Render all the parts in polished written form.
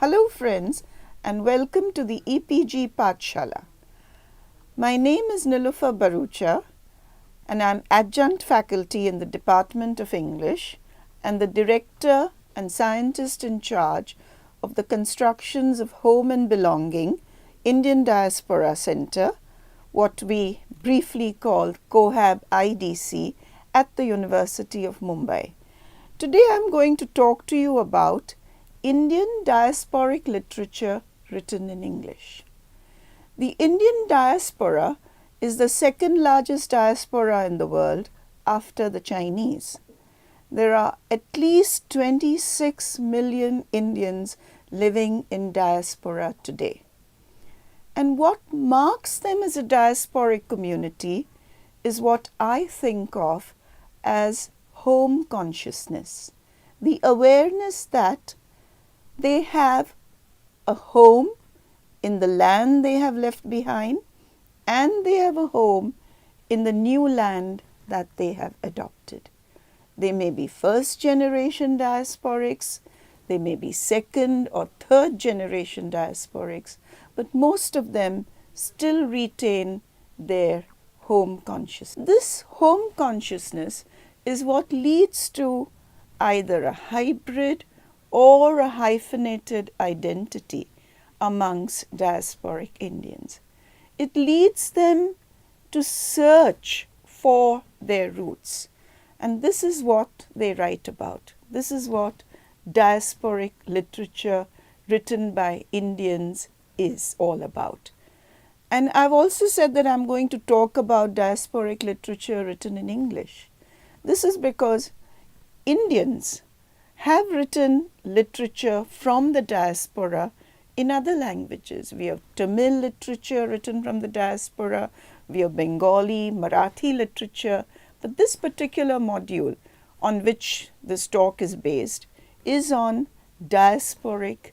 Hello friends and welcome to the EPG Pathshala. My name is Nilufer Barucha and I am adjunct faculty in the Department of English and the director and scientist in charge of the Constructions of Home and Belonging Indian Diaspora Center, what we briefly call COHAB IDC at the University of Mumbai. Today I am going to talk to you about Indian diasporic literature written in English. The Indian diaspora is the second largest diaspora in the world after the Chinese. There are at least 26 million Indians living in diaspora today. And what marks them as a diasporic community is what I think of as home consciousness, the awareness that they have a home in the land they have left behind and they have a home in the new land that they have adopted. They may be first generation diasporics, they may be second or third generation diasporics, but most of them still retain their home consciousness. This home consciousness is what leads to either a hybrid or a hyphenated identity amongst diasporic Indians. It leads them to search for their roots, and this is what they write about. This is what diasporic literature written by Indians is all about. And I've also said that I'm going to talk about diasporic literature written in English. This is because Indians have written literature from the diaspora in other languages. We have Tamil literature written from the diaspora, we have Bengali, Marathi literature, but this particular module on which this talk is based is on diasporic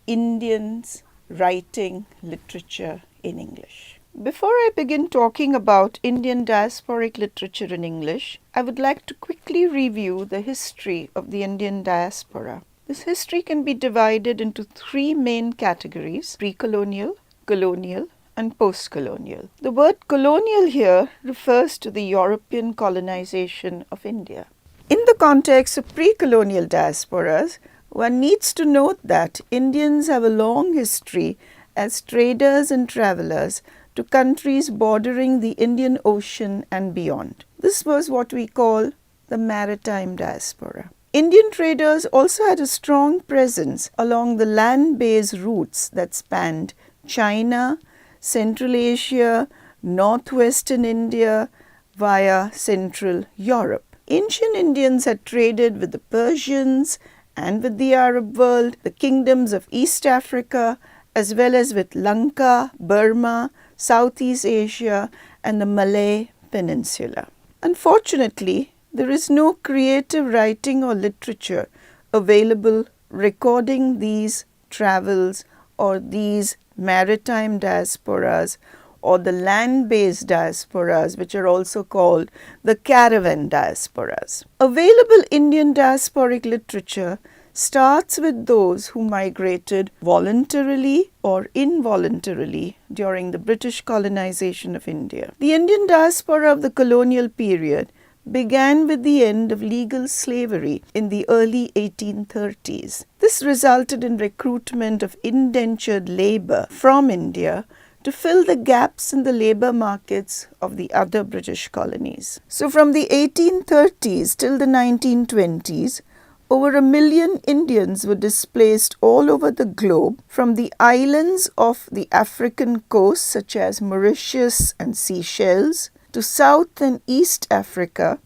Indians writing literature in English. Before I begin talking about Indian diasporic literature in English, I would like to quickly review the history of the Indian diaspora. This history can be divided into three main categories: pre-colonial, colonial, and post-colonial. The word colonial here refers to the European colonization of India. In the context of pre-colonial diasporas, one needs to note that Indians have a long history as traders and travelers to countries bordering the Indian Ocean and beyond. This was what we call the maritime diaspora. Indian traders also had a strong presence along the land-based routes that spanned China, Central Asia, northwestern India via Central Europe. Ancient Indians had traded with the Persians and with the Arab world, the kingdoms of East Africa, as well as with Lanka, Burma, Southeast Asia, and the Malay Peninsula. Unfortunately, there is no creative writing or literature available recording these travels or these maritime diasporas or the land-based diasporas, which are also called the caravan diasporas. Available Indian diasporic literature starts with those who migrated voluntarily or involuntarily during the British colonization of India. The Indian diaspora of the colonial period began with the end of legal slavery in the early 1830s. This resulted in recruitment of indentured labor from India to fill the gaps in the labor markets of the other British colonies. So from the 1830s till the 1920s, over 1 million Indians were displaced all over the globe, from the islands of the African coast such as Mauritius and Seychelles, to South and East Africa,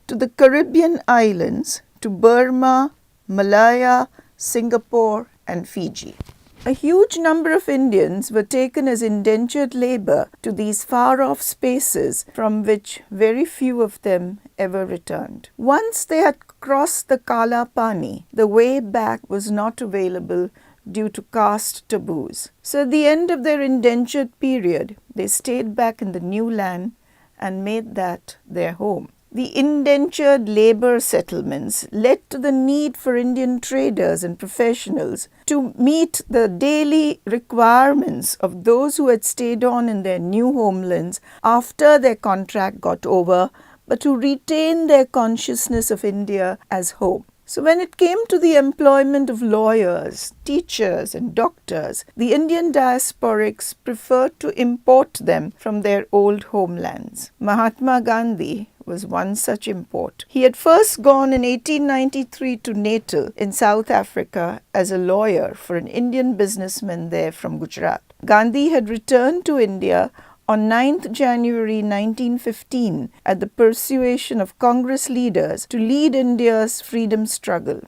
to the Caribbean islands, to Burma, Malaya, Singapore and Fiji. A huge number of Indians were taken as indentured labor to these far-off spaces from which very few of them ever returned. Once they had crossed the Kala Pani, the way back was not available due to caste taboos. So at the end of their indentured period, they stayed back in the new land and made that their home. The indentured labor settlements led to the need for Indian traders and professionals to meet the daily requirements of those who had stayed on in their new homelands after their contract got over, but to retain their consciousness of India as home. So when it came to the employment of lawyers, teachers and doctors, the Indian diasporics preferred to import them from their old homelands. Mahatma Gandhi was one such import. He had first gone in 1893 to Natal in South Africa as a lawyer for an Indian businessman there from Gujarat. Gandhi had returned to India on 9th January 1915 at the persuasion of Congress leaders to lead India's freedom struggle.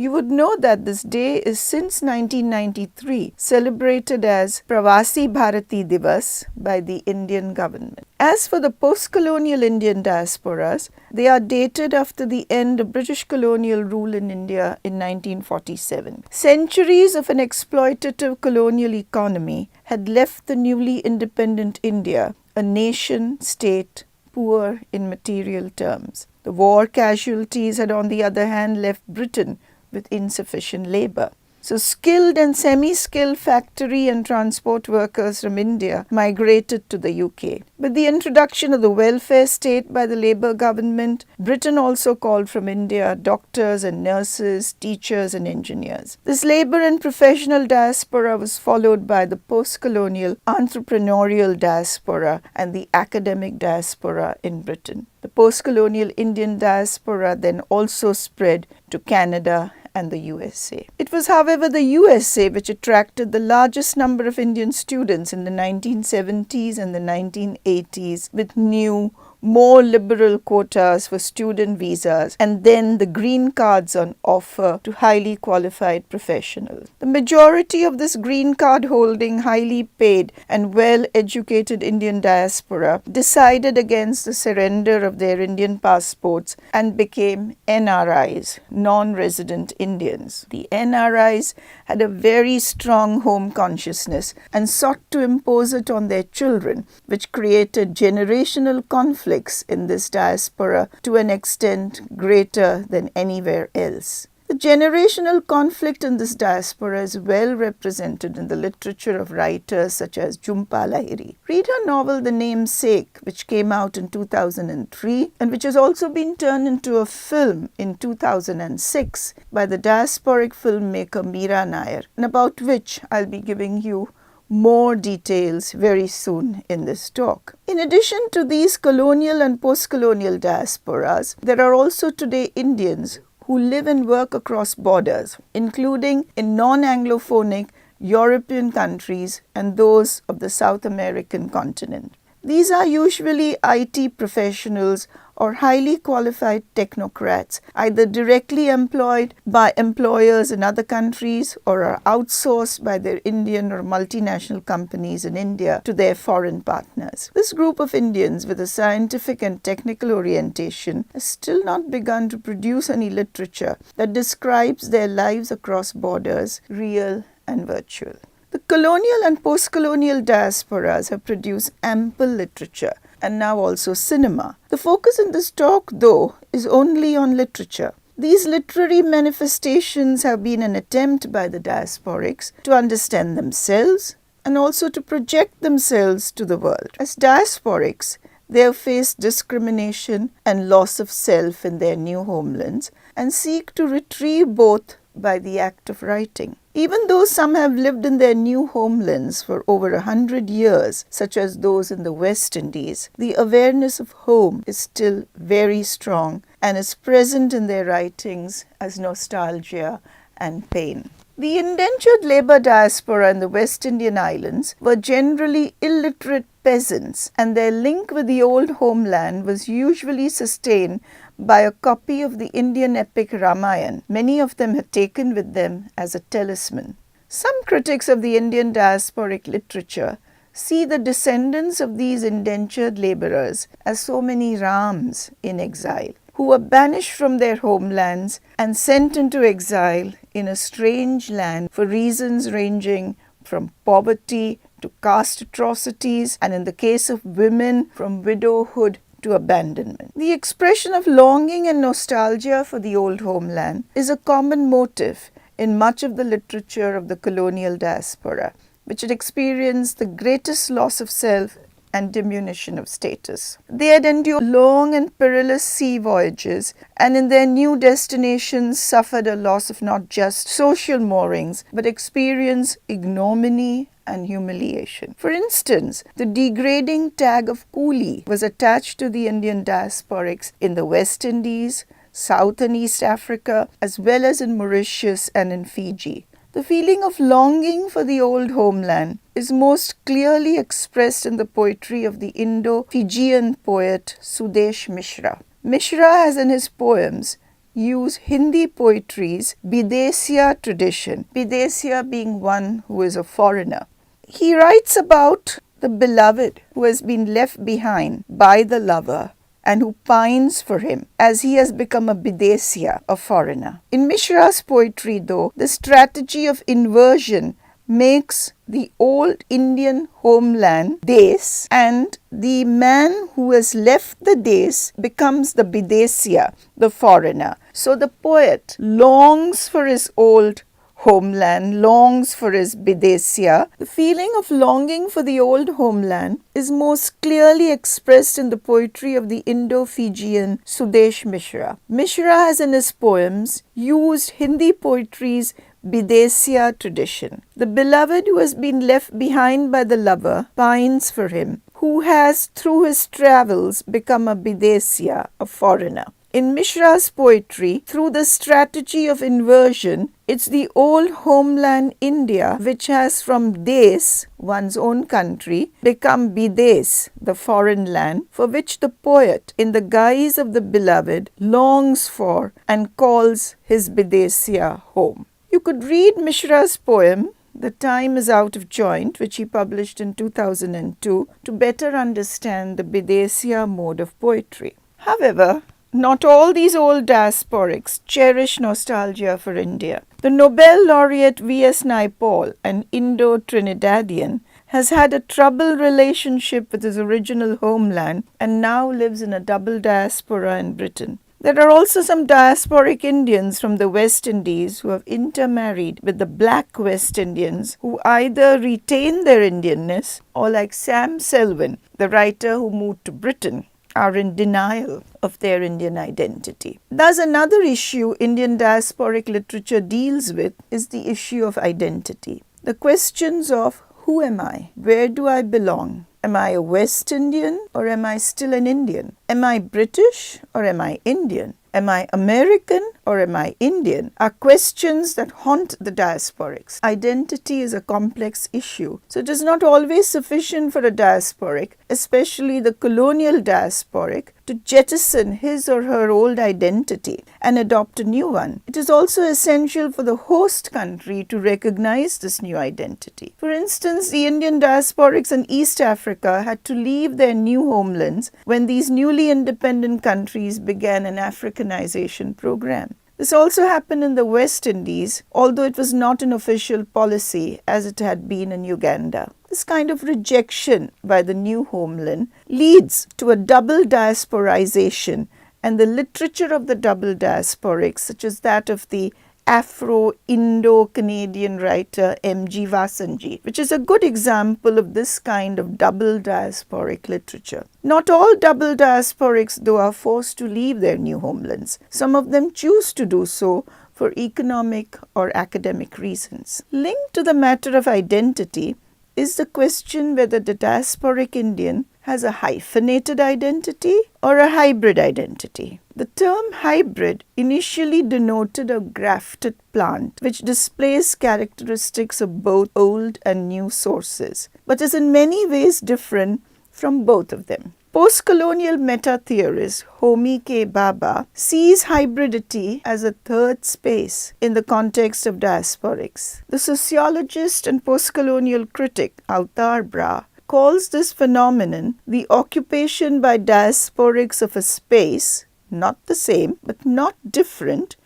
You would know that this day is since 1993 celebrated as Pravasi Bharati Divas by the Indian government. As for the post-colonial Indian diasporas, they are dated after the end of British colonial rule in India in 1947. Centuries of an exploitative colonial economy had left the newly independent India a nation-state poor in material terms. The war casualties had on the other hand left Britain with insufficient labor. So skilled and semi-skilled factory and transport workers from India migrated to the UK. With the introduction of the welfare state by the Labour government, Britain also called from India doctors and nurses, teachers and engineers. This labour and professional diaspora was followed by the post-colonial entrepreneurial diaspora and the academic diaspora in Britain. The post-colonial Indian diaspora then also spread to Canada and the USA. It was, however, the USA which attracted the largest number of Indian students in the 1970s and the 1980s with new, more liberal quotas for student visas and then the green cards on offer to highly qualified professionals. The majority of this green card holding, highly paid and well-educated Indian diaspora decided against the surrender of their Indian passports and became NRIs, non-resident Indians. The NRIs had a very strong home consciousness and sought to impose it on their children, which created generational conflicts in this diaspora to an extent greater than anywhere else. The generational conflict in this diaspora is well represented in the literature of writers such as Jhumpa Lahiri. Read her novel The Namesake, which came out in 2003 and which has also been turned into a film in 2006 by the diasporic filmmaker Meera Nair, and about which I'll be giving you more details very soon in this talk. In addition to these colonial and post-colonial diasporas, there are also today Indians who live and work across borders, including in non-Anglophonic European countries and those of the South American continent. These are usually IT professionals or highly qualified technocrats, either directly employed by employers in other countries or are outsourced by their Indian or multinational companies in India to their foreign partners. This group of Indians with a scientific and technical orientation has still not begun to produce any literature that describes their lives across borders, real and virtual. The colonial and post-colonial diasporas have produced ample literature and now also cinema. The focus in this talk, though, is only on literature. These literary manifestations have been an attempt by the diasporics to understand themselves and also to project themselves to the world. As diasporics, they have faced discrimination and loss of self in their new homelands and seek to retrieve both by the act of writing. Even though some have lived in their new homelands for over 100 years, such as those in the West Indies, the awareness of home is still very strong and is present in their writings as nostalgia and pain. The indentured labour diaspora in the West Indian islands were generally illiterate peasants, and their link with the old homeland was usually sustained by a copy of the Indian epic Ramayana. Many of them had taken with them as a talisman. Some critics of the Indian diasporic literature see the descendants of these indentured labourers as so many Rams in exile, who were banished from their homelands and sent into exile in a strange land for reasons ranging from poverty to caste atrocities, and in the case of women, from widowhood to abandonment. The expression of longing and nostalgia for the old homeland is a common motive in much of the literature of the colonial diaspora, which had experienced the greatest loss of self and diminution of status. They had endured long and perilous sea voyages, and in their new destinations suffered a loss of not just social moorings, but experienced ignominy and humiliation. For instance, the degrading tag of coolie was attached to the Indian diasporics in the West Indies, South and East Africa, as well as in Mauritius and in Fiji. The feeling of longing for the old homeland is most clearly expressed in the poetry of the Indo-Fijian poet Sudesh Mishra. Mishra has in his poems used Hindi poetry's Bidesiya tradition, Bidesiya being one who is a foreigner. He writes about the beloved who has been left behind by the lover and who pines for him as he has become a Bidesiya, a foreigner. In Mishra's poetry, though, the strategy of inversion makes the old Indian homeland Des, and the man who has left the Des becomes the Bidesiya, the foreigner. So the poet longs for his old homeland, longs for his Bidesiya. The feeling of longing for the old homeland is most clearly expressed in the poetry of the Indo-Fijian Sudesh Mishra. Mishra has in his poems used Hindi poetry's Bidesiya tradition. The beloved who has been left behind by the lover pines for him, who has through his travels become a Bidesiya, a foreigner. In Mishra's poetry, through the strategy of inversion, it's the old homeland India which has from Des, one's own country, become Bides, the foreign land, for which the poet, in the guise of the beloved, longs for and calls his Bidesiya home. You could read Mishra's poem, The Time is Out of Joint, which he published in 2002, to better understand the Bidesiya mode of poetry. However, not all these old diasporics cherish nostalgia for India. The Nobel laureate V.S. Naipaul, an Indo-Trinidadian, has had a troubled relationship with his original homeland and now lives in a double diaspora in Britain. There are also some diasporic Indians from the West Indies who have intermarried with the black West Indians who either retain their Indianness or, like Sam Selwyn, the writer who moved to Britain, are in denial of their Indian identity. Thus, another issue Indian diasporic literature deals with is the issue of identity. The questions of who am I? Where do I belong? Am I a West Indian or am I still an Indian? Am I British or am I Indian? Am I American or am I Indian? Are questions that haunt the diasporics. Identity is a complex issue, so it is not always sufficient for a diasporic, especially the colonial diasporic, to jettison his or her old identity and adopt a new one. It is also essential for the host country to recognize this new identity. For instance, the Indian diasporics in East Africa had to leave their new homelands when these newly independent countries began an Africanization program. This also happened in the West Indies, although it was not an official policy as it had been in Uganda. This kind of rejection by the new homeland leads to a double diasporization, and the literature of the double diasporics, such as that of the Afro-Indo-Canadian writer M.G. Vasanji, which is a good example of this kind of double diasporic literature. Not all double diasporics, though, are forced to leave their new homelands. Some of them choose to do so for economic or academic reasons. Linked to the matter of identity is the question whether the diasporic Indian has a hyphenated identity or a hybrid identity. The term hybrid initially denoted a grafted plant which displays characteristics of both old and new sources, but is in many ways different from both of them. Post-colonial meta-theorist Homi K. Bhabha sees hybridity as a third space in the context of diasporics. The sociologist and post-colonial critic Avtar Bra calls this phenomenon the occupation by diasporics of a space, not the same but not different,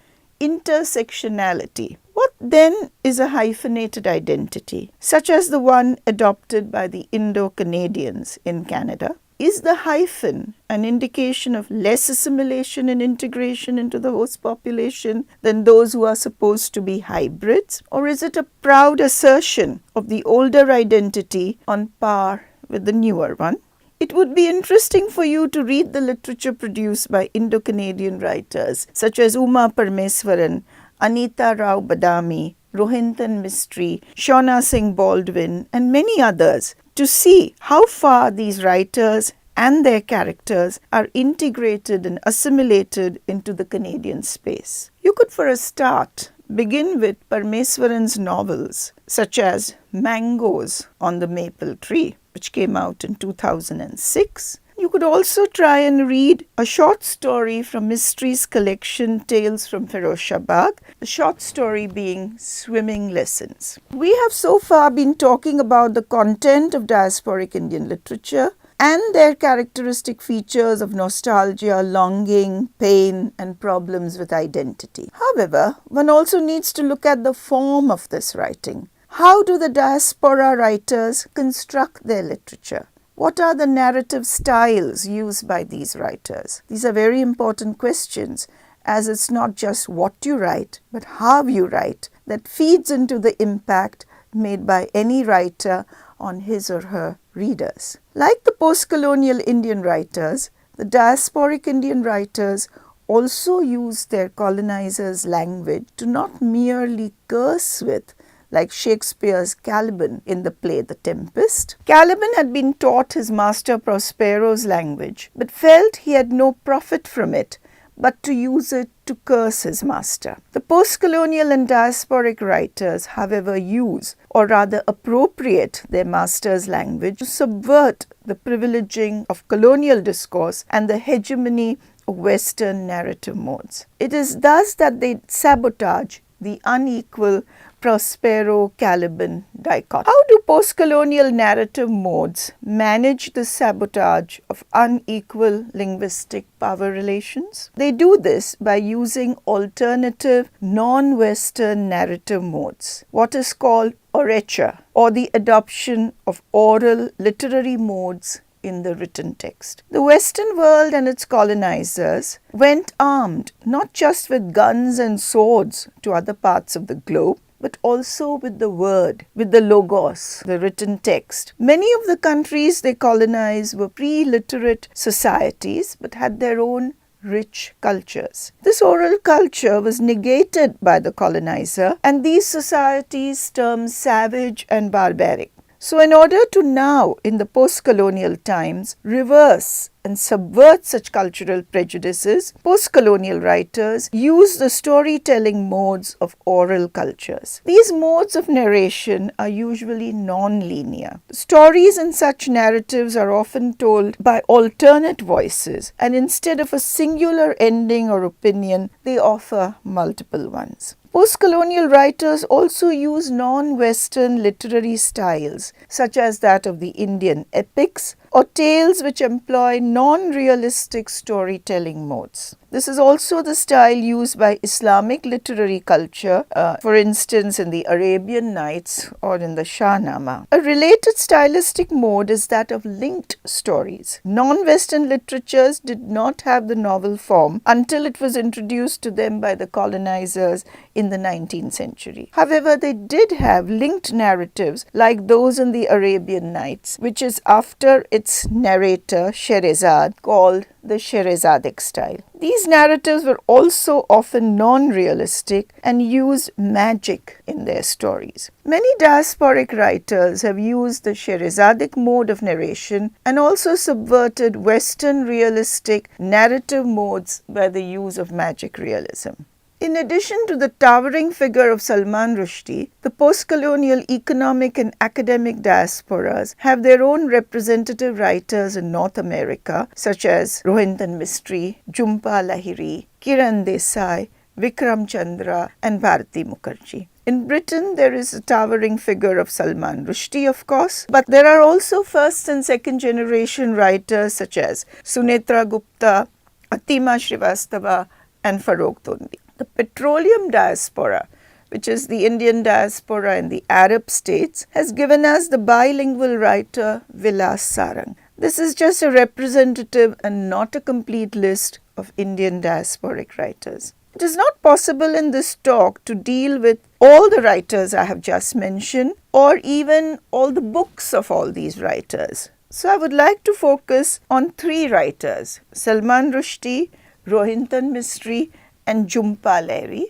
intersectionality. What then is a hyphenated identity, such as the one adopted by the Indo-Canadians in Canada? Is the hyphen an indication of less assimilation and integration into the host population than those who are supposed to be hybrids? Or is it a proud assertion of the older identity on par with the newer one? It would be interesting for you to read the literature produced by Indo-Canadian writers such as Uma Parmeswaran, Anita Rao Badami, Rohinton Mistry, Shauna Singh Baldwin, and many others to see how far these writers and their characters are integrated and assimilated into the Canadian space. You could, for a start, begin with Parmeswaran's novels such as Mangoes on the Maple Tree, which came out in 2006. You could also try and read a short story from Mistry's collection Tales from Ferozshabad, the short story being Swimming Lessons. We have so far been talking about the content of diasporic Indian literature and their characteristic features of nostalgia, longing, pain, and problems with identity. However, one also needs to look at the form of this writing. How do the diaspora writers construct their literature? What are the narrative styles used by these writers? These are very important questions, as it's not just what you write, but how you write that feeds into the impact made by any writer on his or her readers. Like the post-colonial Indian writers, the diasporic Indian writers also use their colonizers' language to not merely curse with, like Shakespeare's Caliban in the play The Tempest. Caliban had been taught his master Prospero's language, but felt he had no profit from it but to use it to curse his master. The post-colonial and diasporic writers, however, use, or rather appropriate, their master's language to subvert the privileging of colonial discourse and the hegemony of Western narrative modes. It is thus that they sabotage the unequal Prospero-Caliban dichotomy. How do post-colonial narrative modes manage the sabotage of unequal linguistic power relations? They do this by using alternative non-Western narrative modes, what is called orature, or the adoption of oral literary modes in the written text. The Western world and its colonizers went armed not just with guns and swords to other parts of the globe, but also with the word, with the logos, the written text. Many of the countries they colonized were pre-literate societies, but had their own rich cultures. This oral culture was negated by the colonizer, and these societies termed savage and barbaric. So in order to now, in the post-colonial times, reverse and subvert such cultural prejudices, post-colonial writers use the storytelling modes of oral cultures. These modes of narration are usually non-linear. Stories in such narratives are often told by alternate voices, and instead of a singular ending or opinion, they offer multiple ones. Post-colonial writers also use non-Western literary styles, such as that of the Indian epics, or tales which employ non-realistic storytelling modes. This is also the style used by Islamic literary culture, for instance in the Arabian Nights or in the Shahnama. A related stylistic mode is that of linked stories. Non-Western literatures did not have the novel form until it was introduced to them by the colonizers in the 19th century. However, they did have linked narratives like those in the Arabian Nights, which is after its narrator Scheherazade, called the Scheherazadic style. These narratives were also often non-realistic and used magic in their stories. Many diasporic writers have used the Scheherazadic mode of narration and also subverted Western realistic narrative modes by the use of magic realism. In addition to the towering figure of Salman Rushdie, the post-colonial economic and academic diasporas have their own representative writers in North America, such as Rohinton Mistry, Jhumpa Lahiri, Kiran Desai, Vikram Chandra, and Bharati Mukherjee. In Britain, there is a towering figure of Salman Rushdie, of course, but there are also first and second generation writers such as Sunetra Gupta, Atima Srivastava, and Farokh Tondi. The petroleum diaspora, which is the Indian diaspora in the Arab states, has given us the bilingual writer Vilas Sarang. This is just a representative and not a complete list of Indian diasporic writers. It is not possible in this talk to deal with all the writers I have just mentioned or even all the books of all these writers. So I would like to focus on 3 writers, Salman Rushdie, Rohinton Mistry and Jhumpa Lahiri,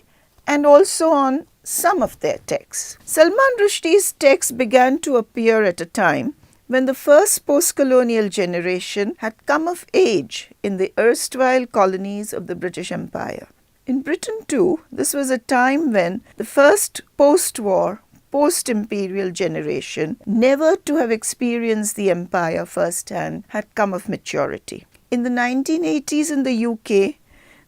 and also on some of their texts. Salman Rushdie's texts began to appear at a time when the first post-colonial generation had come of age in the erstwhile colonies of the British Empire. In Britain too, this was a time when the first post-war, post-imperial generation, never to have experienced the empire firsthand, had come of maturity. In the 1980s in the UK,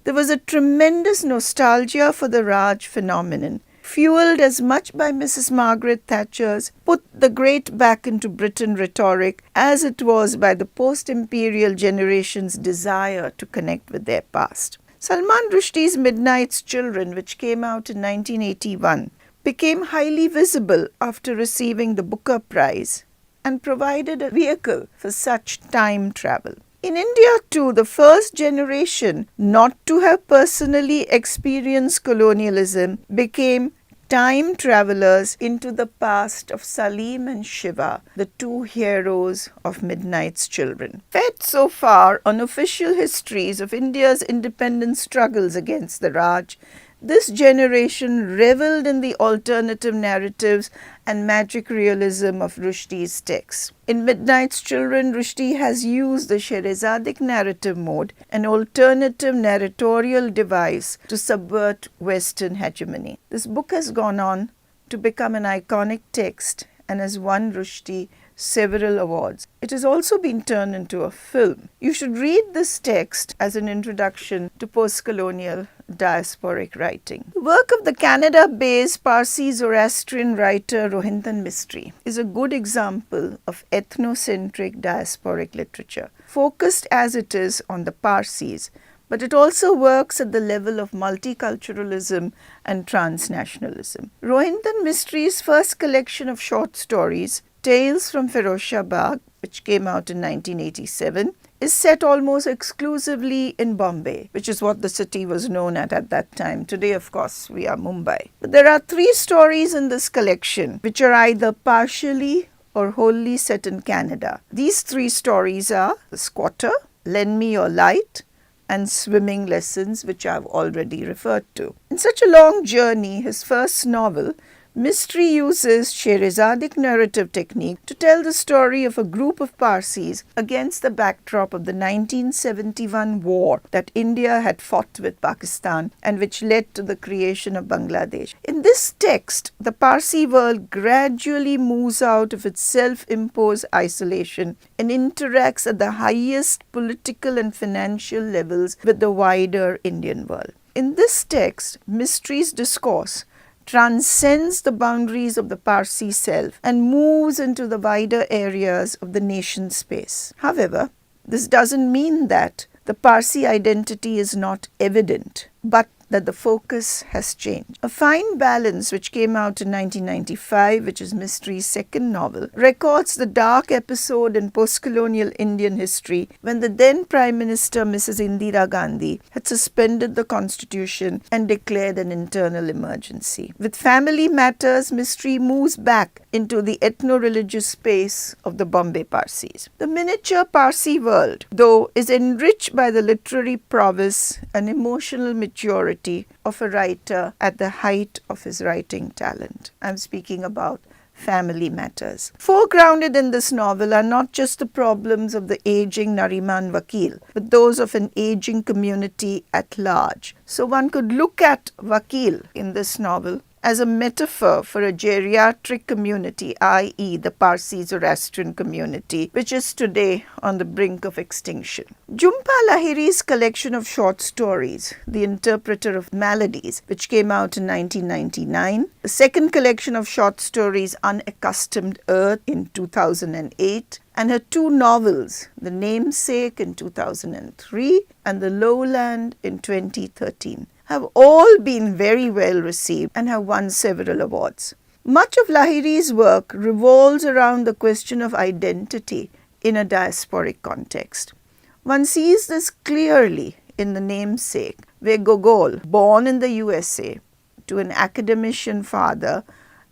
there was a tremendous nostalgia for the Raj phenomenon, fueled as much by Mrs. Margaret Thatcher's put the great back into Britain rhetoric as it was by the post-imperial generation's desire to connect with their past. Salman Rushdie's Midnight's Children, which came out in 1981, became highly visible after receiving the Booker Prize and provided a vehicle for such time travel. In India too, the first generation not to have personally experienced colonialism became time travelers into the past of Salim and Shiva, the 2 heroes of Midnight's Children. Fed so far on official histories of India's independence struggles against the Raj, this generation revelled in the alternative narratives and magic realism of Rushdie's texts. In Midnight's Children, Rushdie has used the Scheherazadic narrative mode, an alternative narratorial device to subvert Western hegemony. This book has gone on to become an iconic text and has won Rushdie several awards. It has also been turned into a film. You should read this text as an introduction to post-colonial diasporic writing. The work of the Canada-based Parsi Zoroastrian writer Rohinton Mistry is a good example of ethnocentric diasporic literature, focused as it is on the Parsis, but it also works at the level of multiculturalism and transnationalism. Rohinton Mistry's first collection of short stories, Tales from Ferozshabad, which came out in 1987, is set almost exclusively in Bombay, which is what the city was known at that time. Today, of course, we are Mumbai. But there are 3 stories in this collection which are either partially or wholly set in Canada. These 3 stories are The Squatter, Lend Me Your Light, and Swimming Lessons, which I've already referred to. In such a long journey, his first novel, Mistry uses Scheherazadic narrative technique to tell the story of a group of Parsis against the backdrop of the 1971 war that India had fought with Pakistan and which led to the creation of Bangladesh. In this text, the Parsi world gradually moves out of its self-imposed isolation and interacts at the highest political and financial levels with the wider Indian world. In this text, Mistry's discourse transcends the boundaries of the Parsi self and moves into the wider areas of the nation space. However, this doesn't mean that the Parsi identity is not evident, but that the focus has changed. A Fine Balance, which came out in 1995, which is Mistry's second novel, records the dark episode in post-colonial Indian history when the then Prime Minister Mrs. Indira Gandhi had suspended the constitution and declared an internal emergency. With Family Matters, Mistry moves back into the ethno-religious space of the Bombay Parsis. The miniature Parsi world, though, is enriched by the literary prowess and emotional maturity of a writer at the height of his writing talent. I'm speaking about Family Matters. Foregrounded in this novel are not just the problems of the aging Nariman Vakil, but those of an aging community at large. So one could look at Vakil in this novel as a metaphor for a geriatric community, i.e. the Parsi Zoroastrian community, which is today on the brink of extinction. Jhumpa Lahiri's collection of short stories, The Interpreter of Maladies, which came out in 1999, the second collection of short stories, Unaccustomed Earth, in 2008, and her 2 novels, The Namesake in 2003 and The Lowland in 2013. Have all been very well received and have won several awards. Much of Lahiri's work revolves around the question of identity in a diasporic context. One sees this clearly in the namesake, where Gogol, born in the USA to an academician father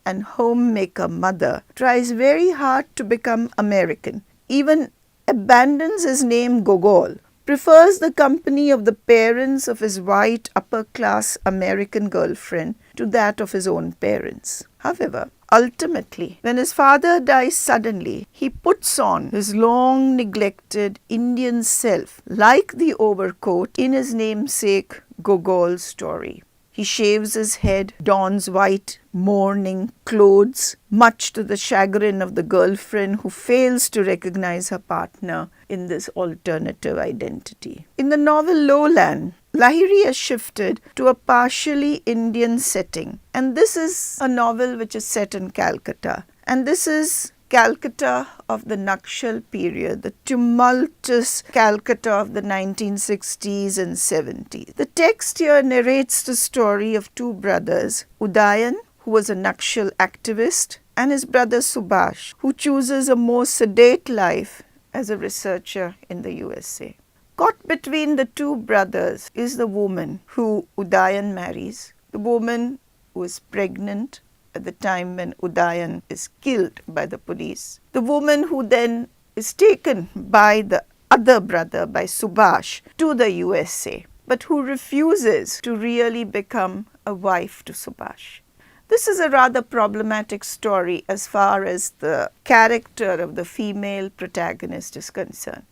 and homemaker mother, tries very hard to become American, even abandons his name Gogol, prefers the company of the parents of his white upper-class American girlfriend to that of his own parents. However, ultimately, when his father dies suddenly, he puts on his long neglected Indian self, like the overcoat in his namesake Gogol's story. He shaves his head, dons white mourning clothes, much to the chagrin of the girlfriend who fails to recognize her partner in this alternative identity. In the novel Lowland, Lahiri has shifted to a partially Indian setting, and this is a novel which is set in Calcutta. And this is Calcutta of the Nakshal period, the tumultuous Calcutta of the 1960s and 70s. The text here narrates the story of two brothers, Udayan, who was a Nakshal activist, and his brother Subhash, who chooses a more sedate life as a researcher in the USA. Caught between the two brothers is the woman who Udayan marries, the woman who is pregnant at the time when Udayan is killed by the police. The woman who then is taken by the other brother, by Subhash, to the USA, but who refuses to really become a wife to Subhash. This is a rather problematic story as far as the character of the female protagonist is concerned.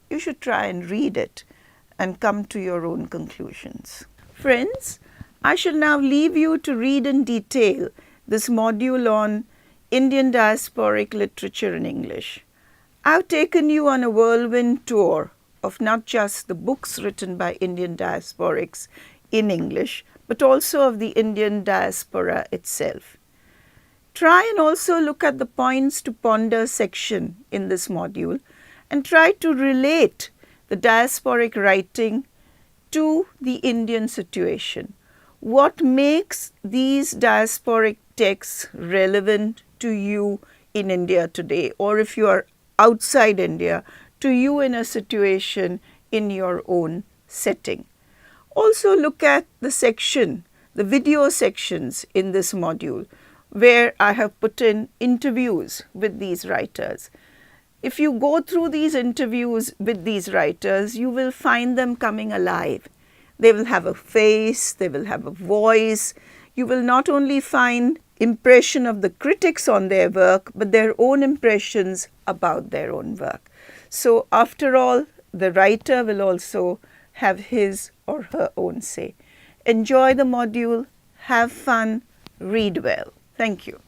You should try and read it and come to your own conclusions. Friends, I shall now leave you to read in detail this module on Indian diasporic literature in English. I've taken you on a whirlwind tour of not just the books written by Indian diasporics in English, but also of the Indian diaspora itself. Try and also look at the points to ponder section in this module and try to relate the diasporic writing to the Indian situation. What makes these diasporic texts relevant to you in India today, or if you are outside India, to you in a situation in your own setting. Also look at the section, the video sections in this module, where I have put in interviews with these writers. If you go through these interviews with these writers, you will find them coming alive. They will have a face, they will have a voice. You will not only find impression of the critics on their work, but their own impressions about their own work. So after all, the writer will also have his or her own say. Enjoy the module, have fun, read well. Thank you.